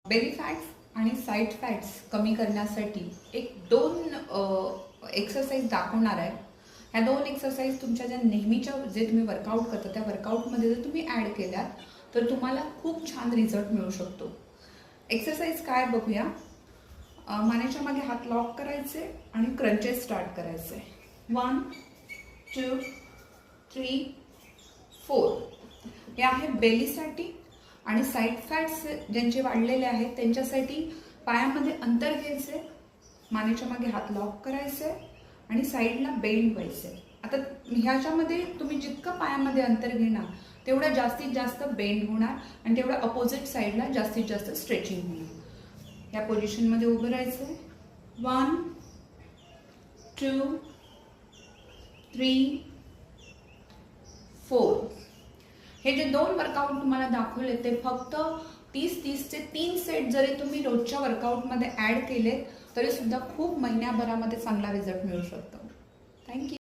Bailey fats आणि side fats कमी करण्यासाठी एक दोन एक्सरसाइज दाखवणार आहे. ह्या दोन एक्सरसाइज तुमच्या ज्या नेहमीच्या जे तुम्ही वर्कआउट करता त्या वर्कआउटमध्ये जर तुम्ही ॲड केल्यात तर तुम्हाला खूप छान रिझल्ट मिळू शकतो. एक्सरसाइज काय बघूया. मानेच्या मागे हात लॉक करायचे आणि क्रंचेस स्टार्ट करायचे. 1 2 3 4. हे आहे बेलीसाठी. आणि साईड फॅट्स ज्यांचे वाढलेले आहेत त्यांच्यासाठी पायामध्ये अंतर घ्यायचे, मानेच्या मागे हात लॉक करायचे आणि साईडला बेंड व्हायचे. आता ह्याच्यामध्ये तुम्ही जितकं पायामध्ये अंतर घेणार तेवढं जास्तीत जास्त बेंड होणार आणि तेवढं अपोजिट साईडला जास्तीत जास्त स्ट्रेचिंग होणार. या पोझिशनमध्ये उभं राहायचं. 1 2 3 4. हे जे दोन वर्कआउट तुम्हाला दाखवले ते फक्त 30-30चे 3 सेट जरी तुम्ही रोजच्या वर्कआउटमध्ये ॲड केले तरी सुद्धा खूप महिन्याभरामध्ये चांगला रिझल्ट मिळू शकतो. थँक्यू.